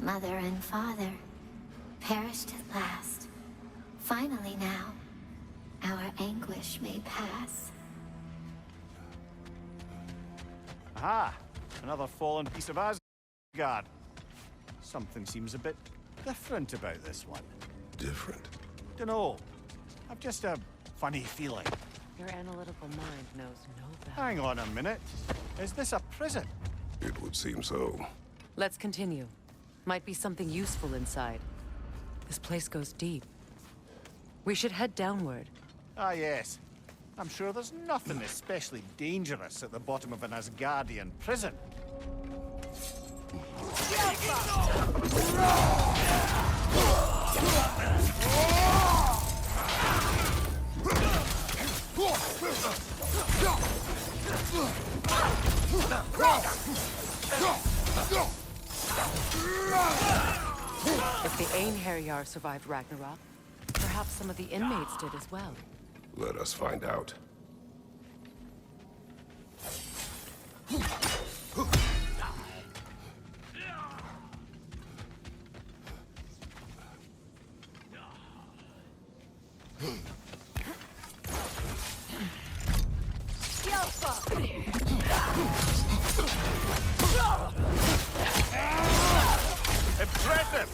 mother and father, perished at last. Finally now, our anguish may pass. Aha! Another fallen piece of Asgard. Something seems a bit different about this one. Different? Dunno. I've just a funny feeling. Your analytical mind knows no better. Hang on a minute. Is this a prison? It would seem so. Let's continue. Might be something useful inside. This place goes deep. We should head downward. Ah, yes. I'm sure there's nothing especially dangerous at the bottom of an Asgardian prison. If the Einherjar survived Ragnarok, perhaps some of the inmates did as well. Let us find out. Impressive!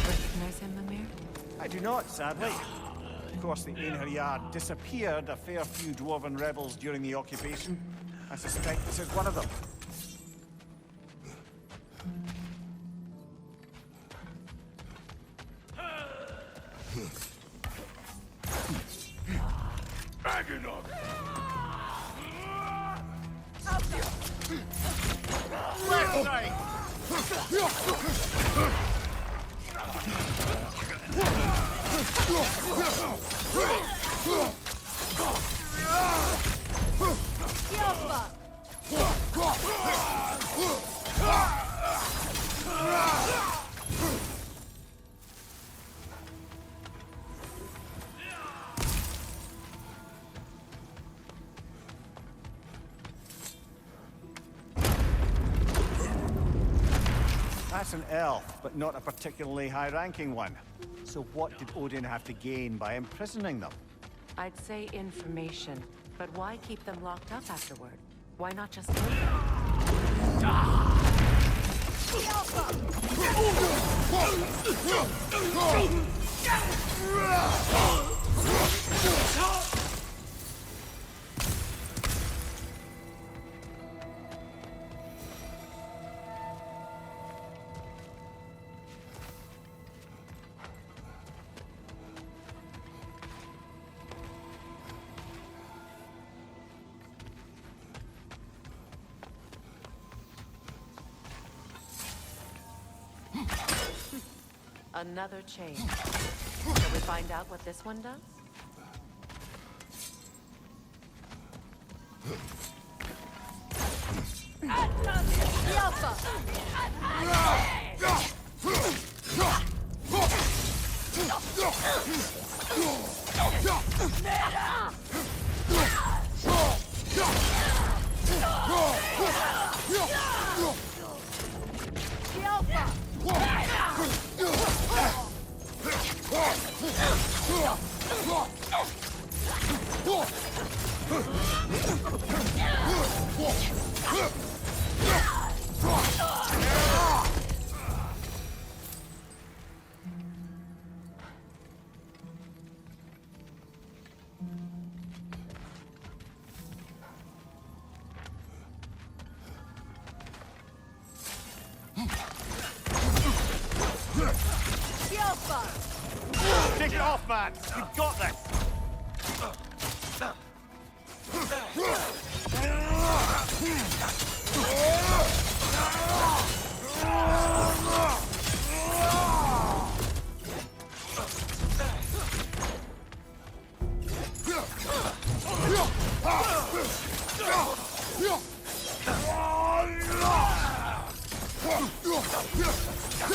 Recognize him, Mimir? I do not, sadly. Of course, the Einherjar disappeared a fair few dwarven rebels during the occupation. I suspect this is one of them. Left side! That's an elf, but not a particularly high-ranking one. So what did Odin have to gain by imprisoning them? I'd say information, but why keep them locked up afterward? Why not just kill them? Another chain. Shall we find out what this one does? Take it off, man! You've got this! Who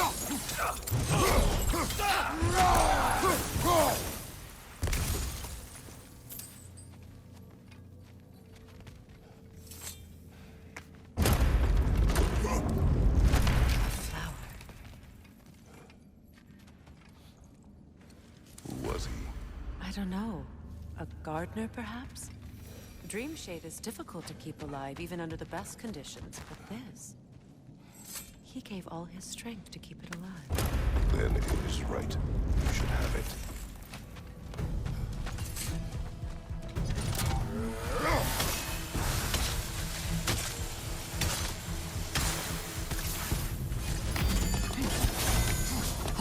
was he? I don't know. A gardener, perhaps? Dreamshade is difficult to keep alive, even under the best conditions, but this... He gave all his strength to keep it alive. Then it is right. You should have it.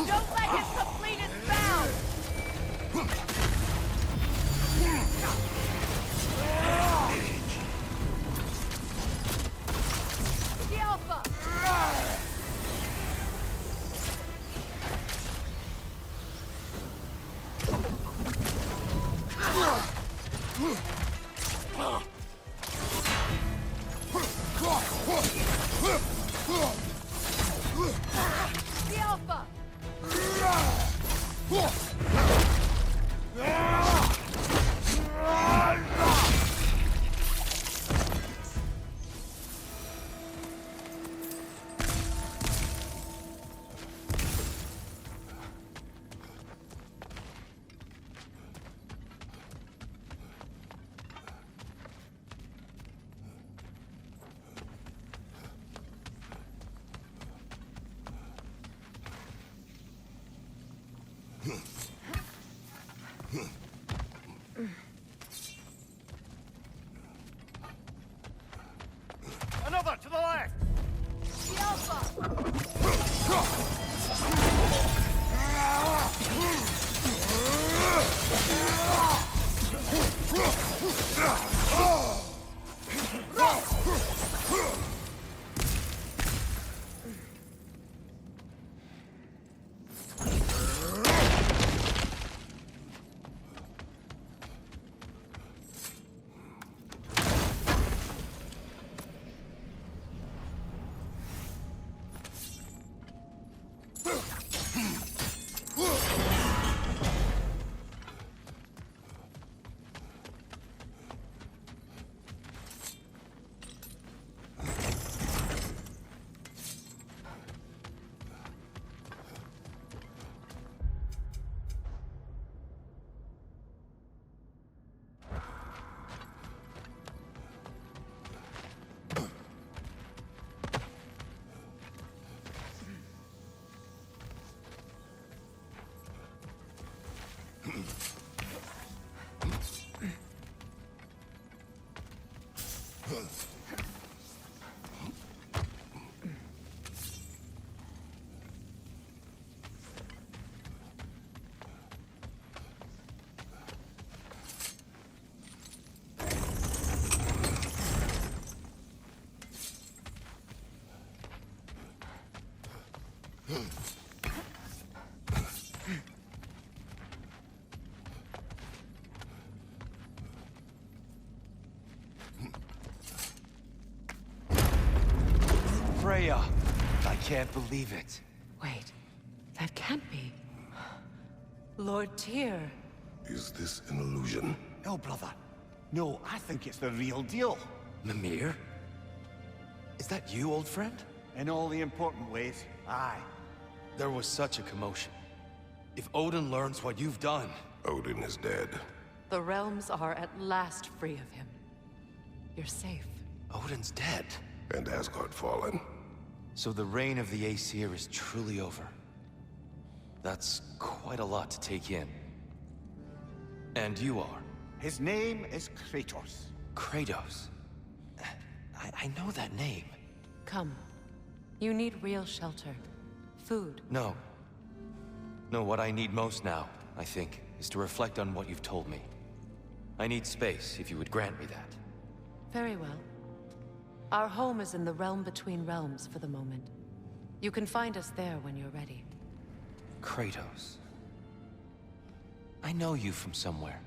Don't let him complete his bound! The Alpha! The Alpha! Another to the left! The Alpha! Freya! I can't believe it. Wait, that can't be. Lord Tyr. Is this an illusion? No, brother. No, I think it's the real deal. Mimir? Is that you, old friend? In all the important ways, aye. There was such a commotion. If Odin learns what you've done... Odin is dead. The realms are at last free of him. You're safe. Odin's dead. And Asgard fallen. So the reign of the Aesir is truly over. That's quite a lot to take in. And you are? His name is Kratos. Kratos. I know that name. Come. You need real shelter. Food. No. No, what I need most now, I think, is to reflect on what you've told me. I need space, if you would grant me that. Very well. Our home is in the realm between realms for the moment. You can find us there when you're ready. Kratos. I know you from somewhere.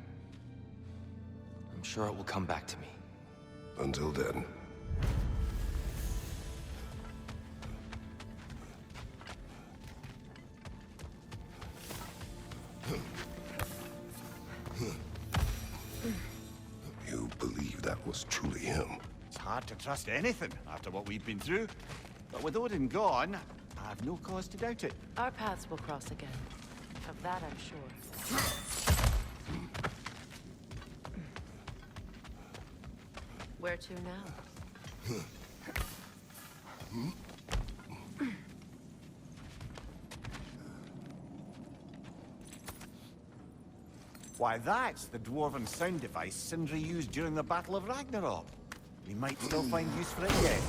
I'm sure it will come back to me. Until then. trust anything after what we've been through. But with Odin gone, I've no cause to doubt it. Our paths will cross again. Of that I'm sure. Where to now? Why, that's the dwarven sound device Sindri used during the Battle of Ragnarok. We might still find use for it yet.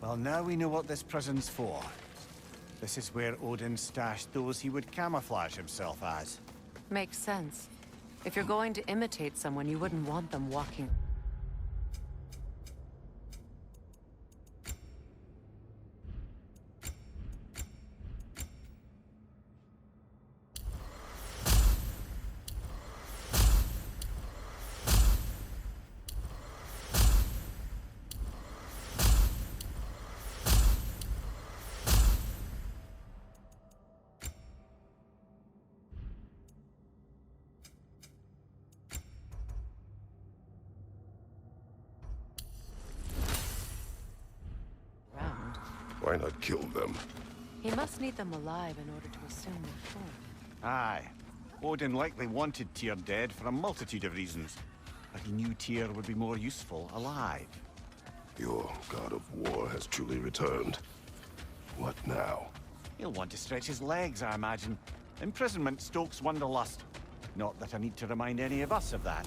Well, now we know what this prison's for. This is where Odin stashed those he would camouflage himself as. Makes sense. If you're going to imitate someone, you wouldn't want them walking. Why not kill them? He must need them alive in order to assume their form. Aye. Odin likely wanted Tyr dead for a multitude of reasons. But he knew Tyr would be more useful alive. Your god of war has truly returned. What now? He'll want to stretch his legs, I imagine. Imprisonment stokes wanderlust. Not that I need to remind any of us of that.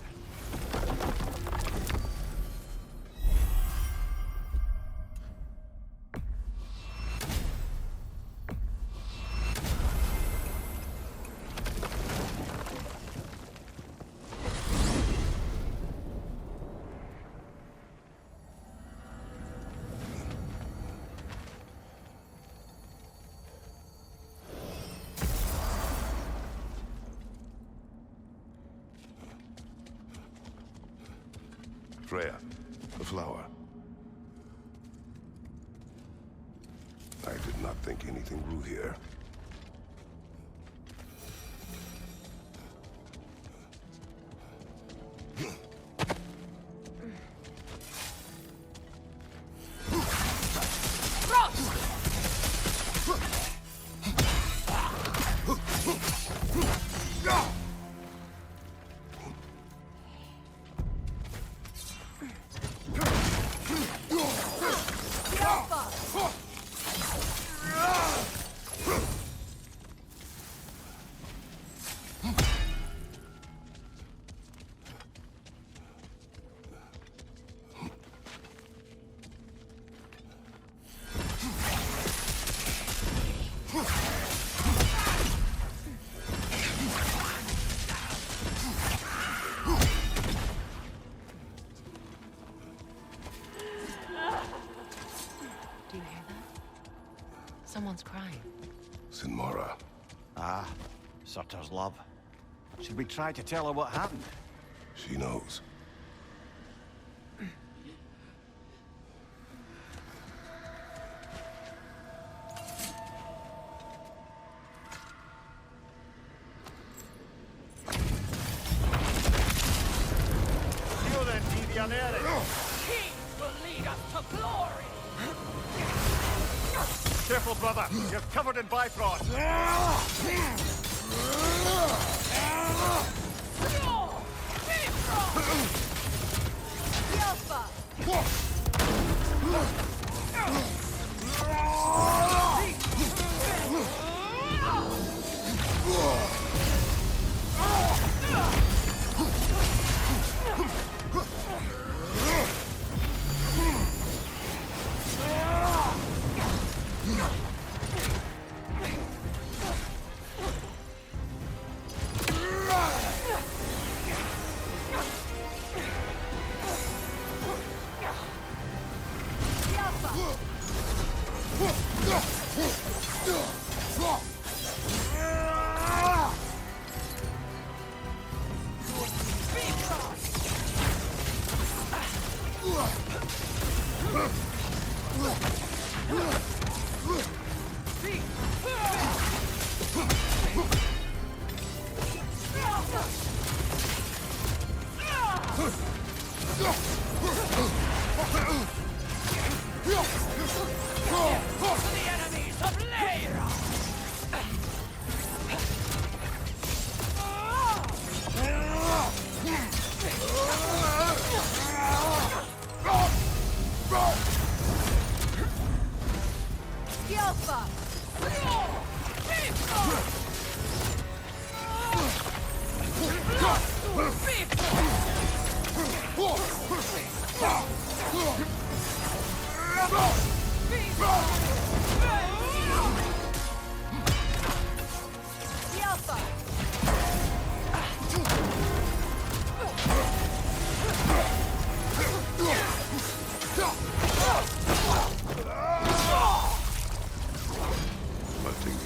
Freya, the flower. I did not think anything grew here. Someone's crying. Sinmara. Ah, Surtur's love. Should we try to tell her what happened? She knows. Careful, brother. You're covered in Bifrost.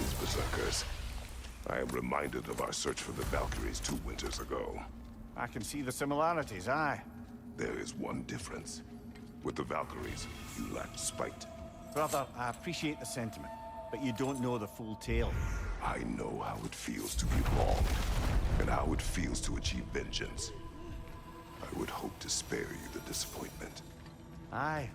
these berserkers. I am reminded of our search for the Valkyries 2 winters ago. I can see the similarities, aye. There is one difference. With the Valkyries, you lacked spite. Brother, I appreciate the sentiment, but you don't know the full tale. I know how it feels to be wronged, and how it feels to achieve vengeance. I would hope to spare you the disappointment. Aye.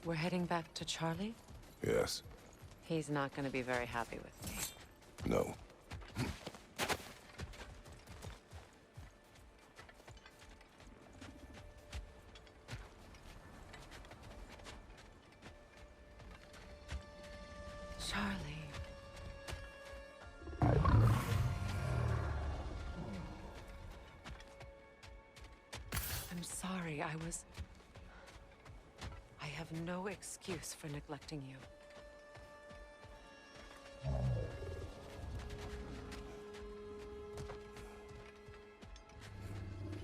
We're heading back to Charlie? Yes. He's not gonna be very happy with me. No. Charlie. I'm sorry, I have no excuse for neglecting you.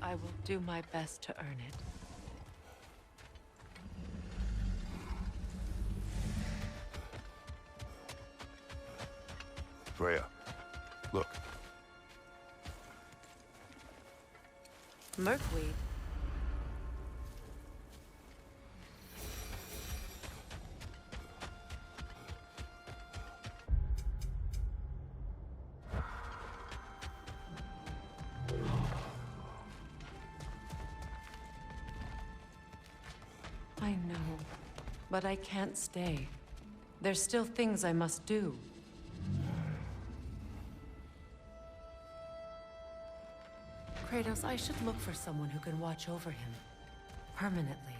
I will do my best to earn it. Freya, look. Merkweed. I know, but I can't stay. There's still things I must do. Kratos, I should look for someone who can watch over him. Permanently.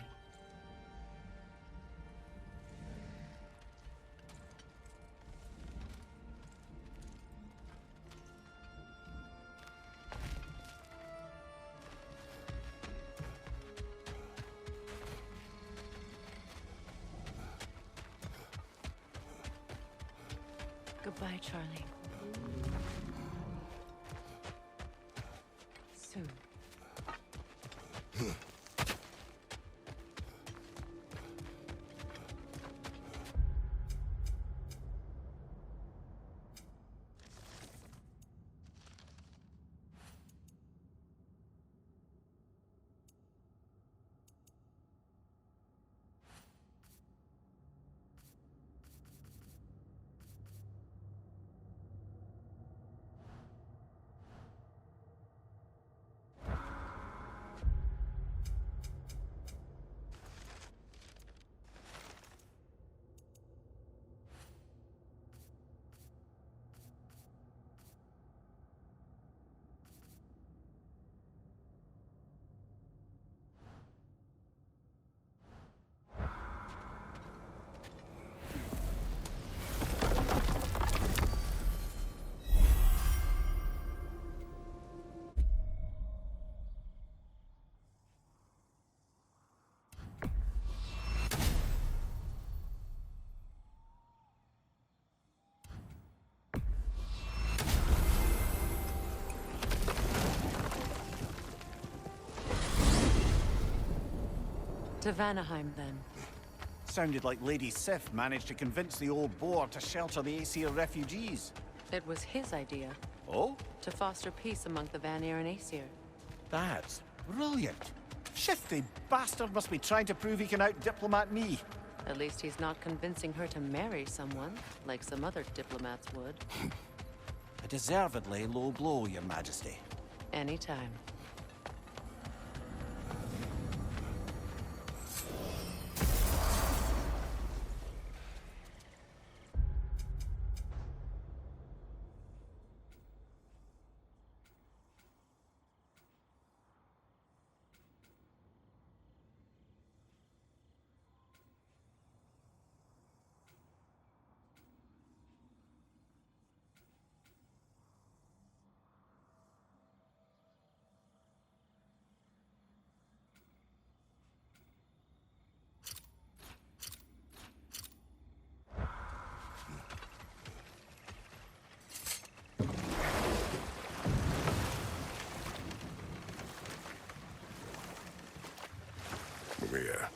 Goodbye, Charlie. Soon. To Vanaheim, then. Sounded like Lady Sif managed to convince the old boar to shelter the Aesir refugees. It was his idea, Oh? to foster peace among the Vanir and Aesir. That's brilliant. Shifty bastard must be trying to prove he can out-diplomat me. At least he's not convincing her to marry someone, like some other diplomats would. A deservedly low blow, Your Majesty. Anytime. Maria,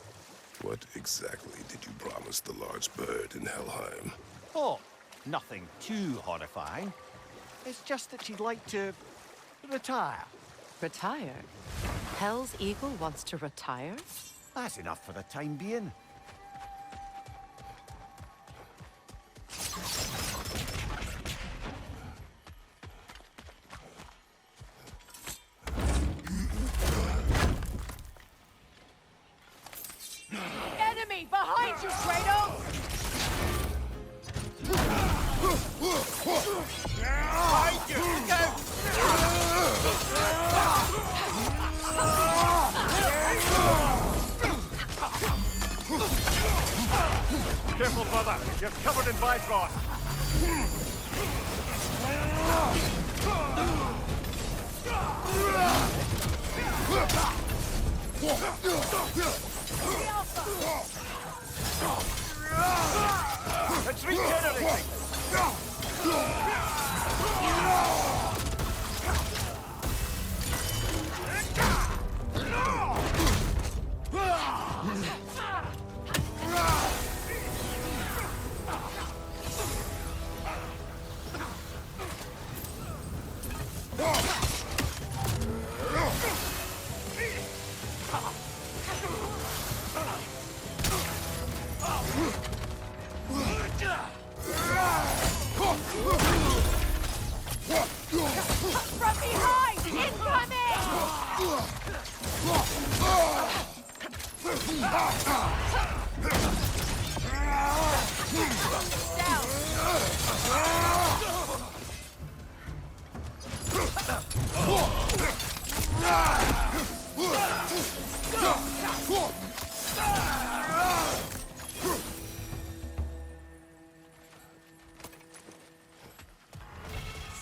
what exactly did you promise the large bird in Helheim? Oh, nothing too horrifying. It's just that she'd like to retire. Retire? Hell's Eagle wants to retire? That's enough for the time being. Enemy behind you, Kratos! Careful, brother. You're covered in Bifrost. It's regenerating. From behind! Incoming!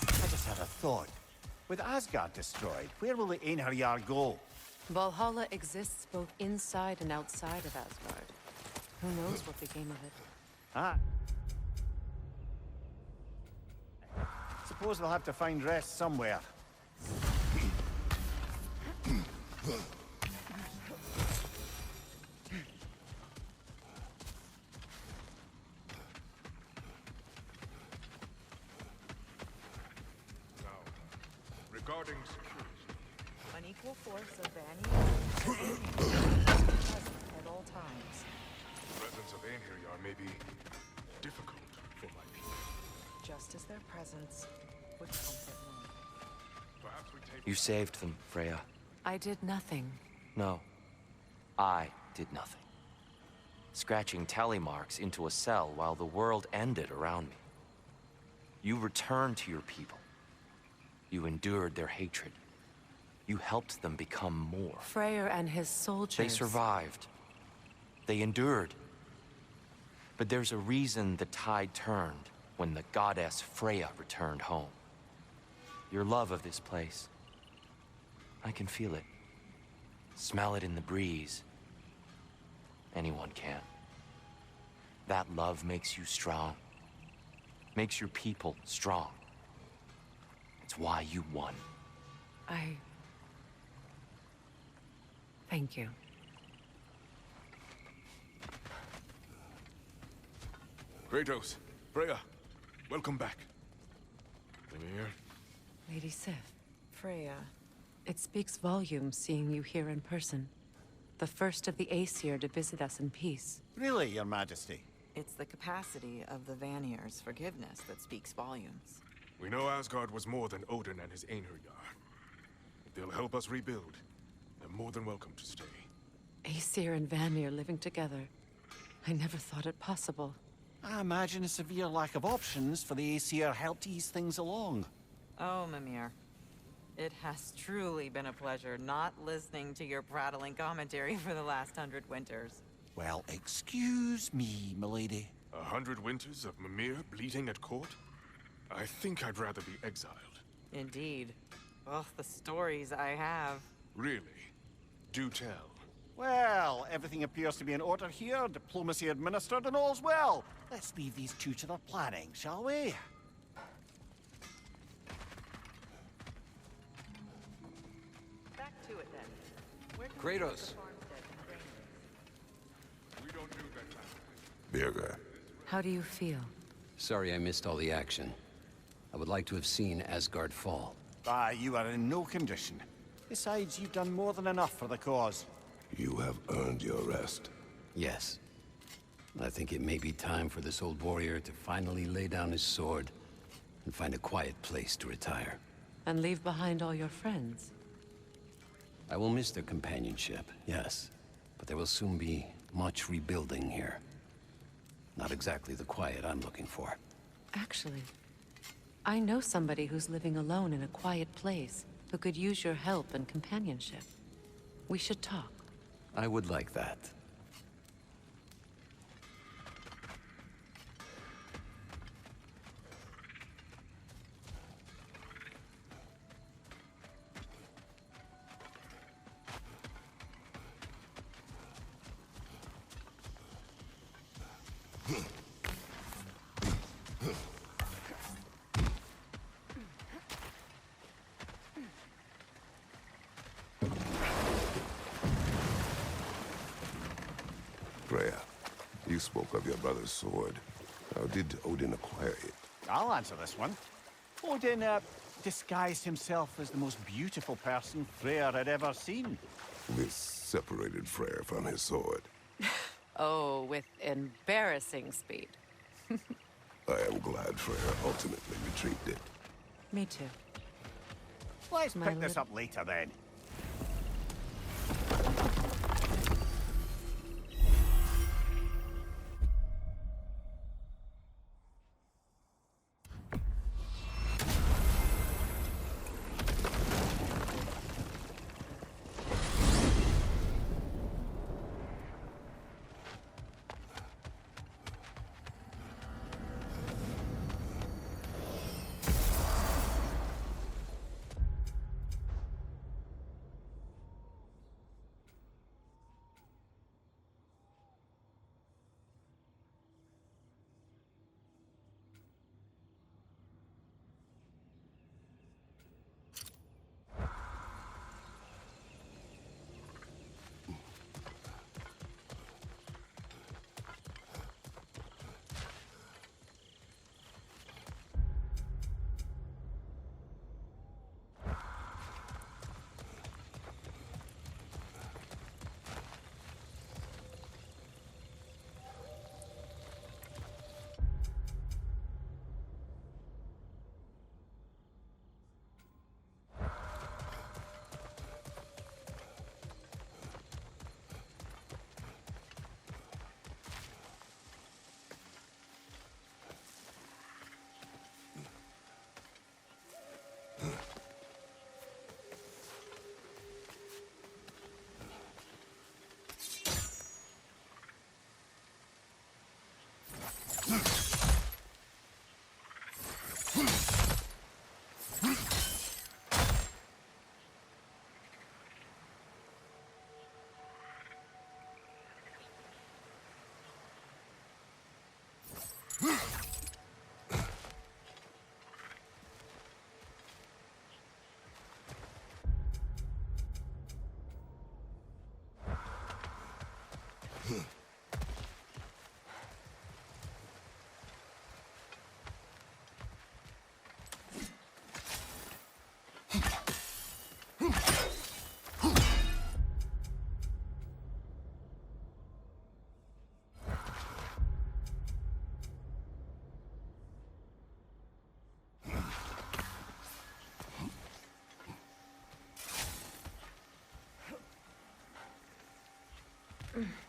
I just had a thought. With Asgard destroyed, where will the Einherjar go? Valhalla exists both inside and outside of Asgard. Who knows what became of it? Ah. Suppose they'll have to find rest somewhere. Regarding security. An equal force of Vanir at all times. The presence of Einherjar may be difficult for my people. Just as their presence would comfort me. Perhaps we take... You saved them, Freya. I did nothing. No. I did nothing. Scratching tally marks into a cell while the world ended around me. You returned to your people. You endured their hatred. You helped them become more. Freyr and his soldiers... They survived. They endured. But there's a reason the tide turned when the goddess Freya returned home. Your love of this place. I can feel it. Smell it in the breeze. Anyone can. That love makes you strong. Makes your people strong. It's why you won. Thank you. Kratos, Freya, welcome back. Mimir, Lady Sif, Freya. it speaks volumes seeing you here in person. The first of the Aesir to visit us in peace. Really, Your Majesty? It's the capacity of the Vanir's forgiveness that speaks volumes. we know Asgard was more than Odin and his Einherjar. If they'll help us rebuild, they're more than welcome to stay. Aesir and Vanir living together. I never thought it possible. I imagine a severe lack of options for the Aesir helped ease things along. Oh, Mimir. It has truly been a pleasure not listening to your prattling commentary for the last 100 winters. Well, excuse me, milady. 100 winters of Mimir bleeding at court? I think I'd rather be exiled. Indeed. Oh, the stories I have. Really? Do tell. Well, everything appears to be in order here, diplomacy administered, and all's well. Let's leave these two to their planning, shall we? Back to it then. Where can Kratos. We don't do that kind of thing. Birger, How do you feel? Sorry I missed all the action. I would like to have seen Asgard fall. Ah, you are in no condition. Besides, you've done more than enough for the cause. you have earned your rest. Yes. I think it may be time for this old warrior to finally lay down his sword and find a quiet place to retire. And leave behind all your friends? I will miss their companionship, yes. But there will soon be much rebuilding here. Not exactly the quiet I'm looking for. Actually, I know somebody who's living alone in a quiet place who could use your help and companionship. We should talk. I would like that. Freya, you spoke of your brother's sword. How did Odin acquire it? I'll answer this one. Odin, disguised himself as the most beautiful person Freyr had ever seen. This separated Freyr from his sword. Oh, with embarrassing speed. I am glad Freyr ultimately retrieved it. Me too. Let's My pick this lit- up later then. Impressive!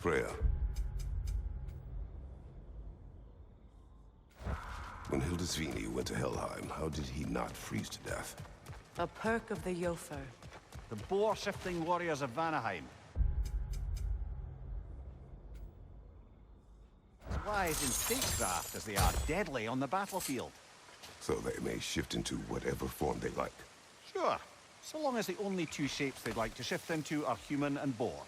Freya. When Hildisvini went to Helheim, how did he not freeze to death? A perk of the Jofer. The boar-shifting warriors of Vanaheim. As wise in statecraft as they are deadly on the battlefield. So they may shift into whatever form they like. Sure, so long as the only two shapes they'd like to shift into are human and boar.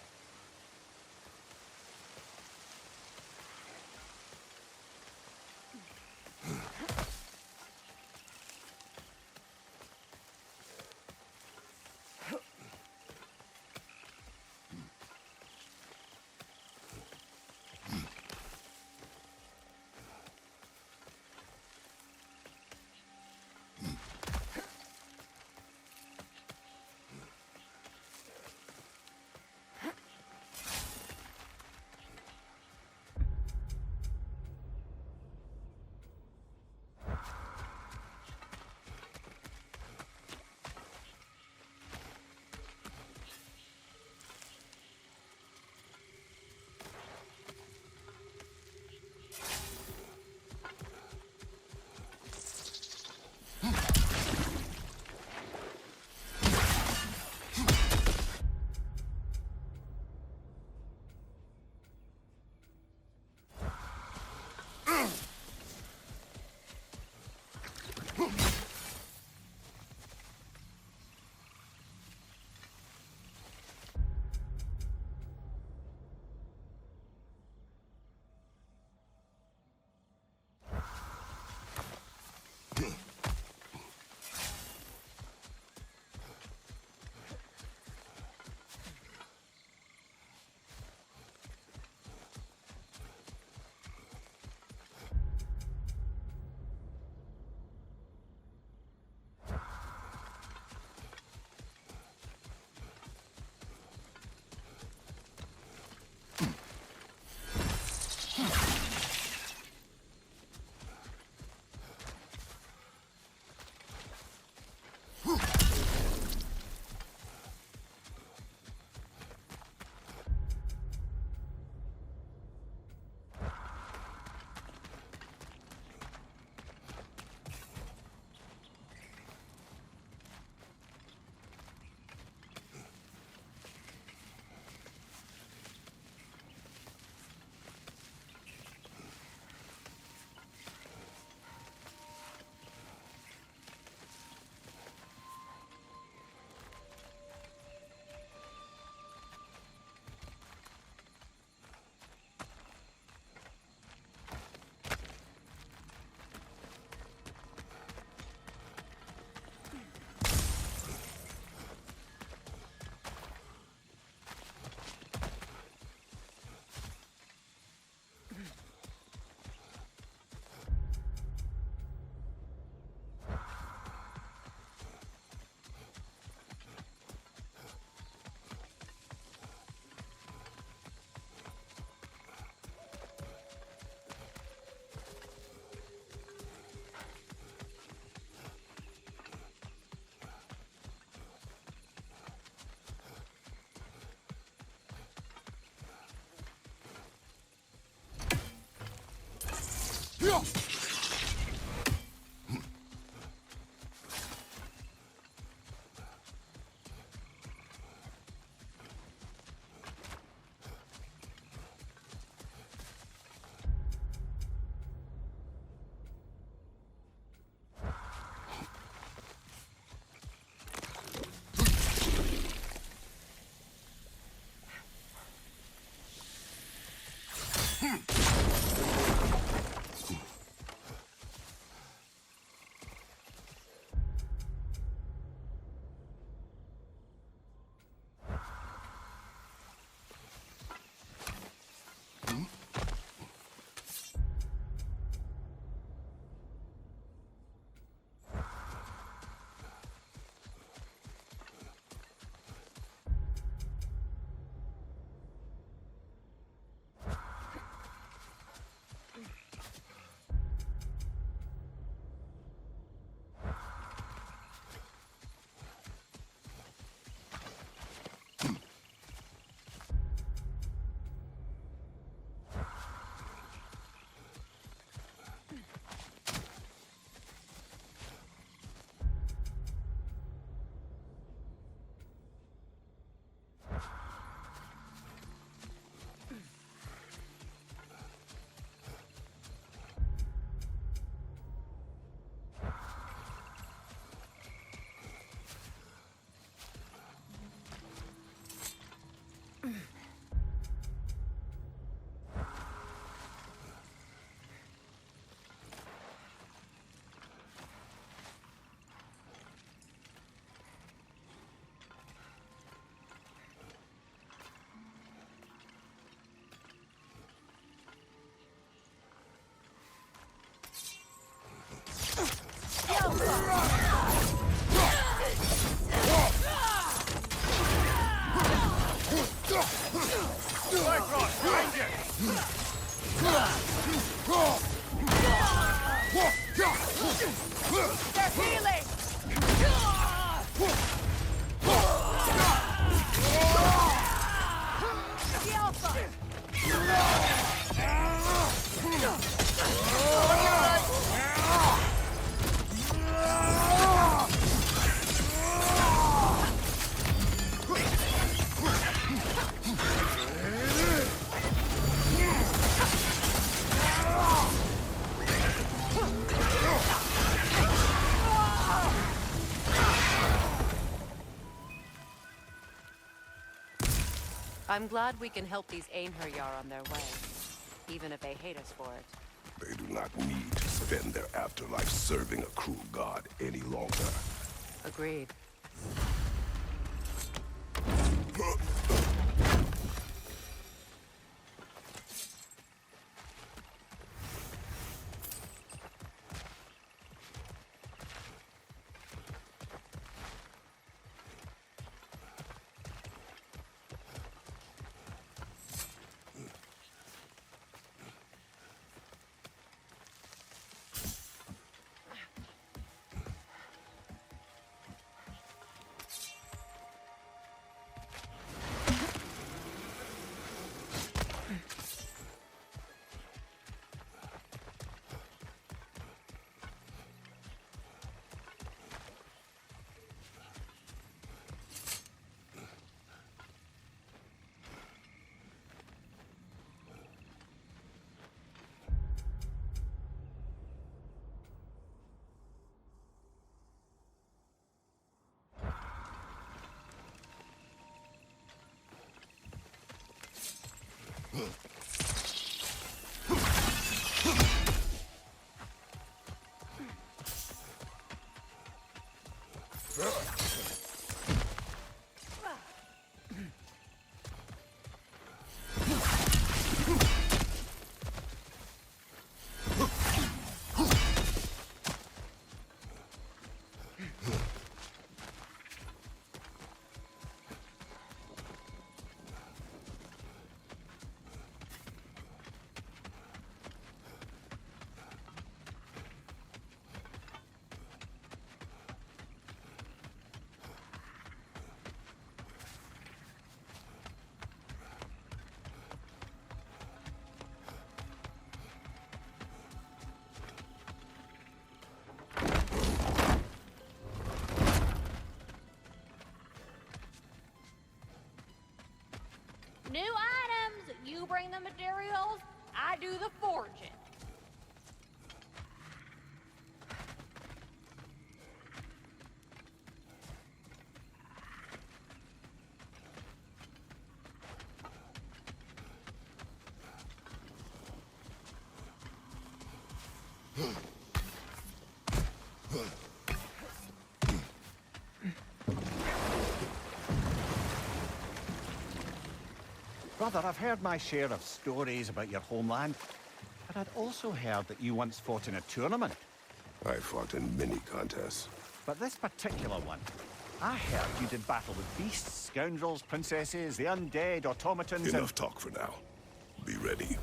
I'm glad we can help these Einherjar on their way, even if they hate us for it. They do not need to spend their afterlife serving a cruel god any longer. Agreed. bring the materials, I do the forging. Brother, I've heard my share of stories about your homeland, but I'd also heard that you once fought in a tournament. I fought in many contests. But this particular one, I heard you did battle with beasts, scoundrels, princesses, the undead, automatons, Enough talk for now. Be ready.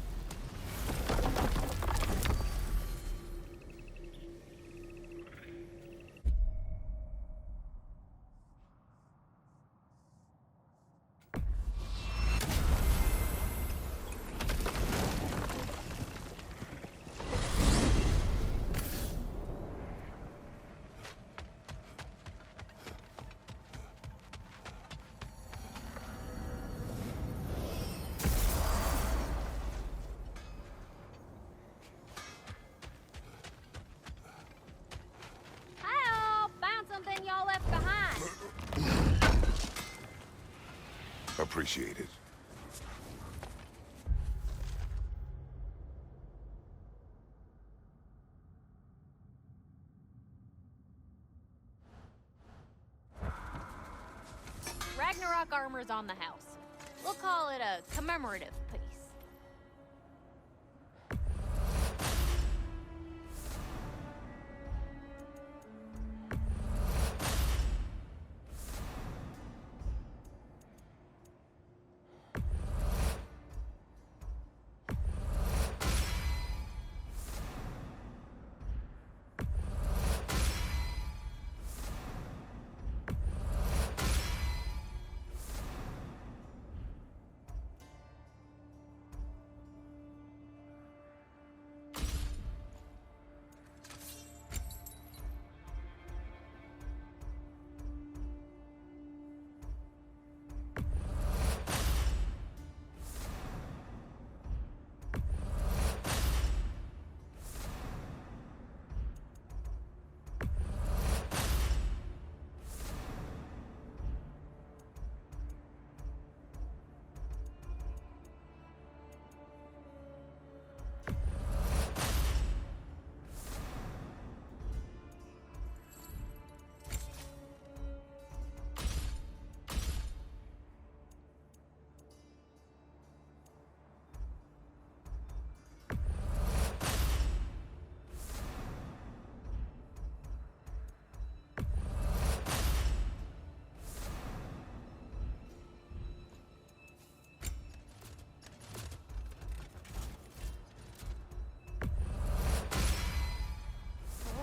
Hi-oh! Found something y'all left behind. Appreciate it. Ragnarok armor's on the house. We'll call it a commemorative piece.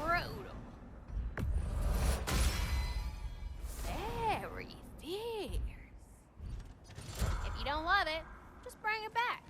Brutal. Very fierce. If you don't love it, just bring it back.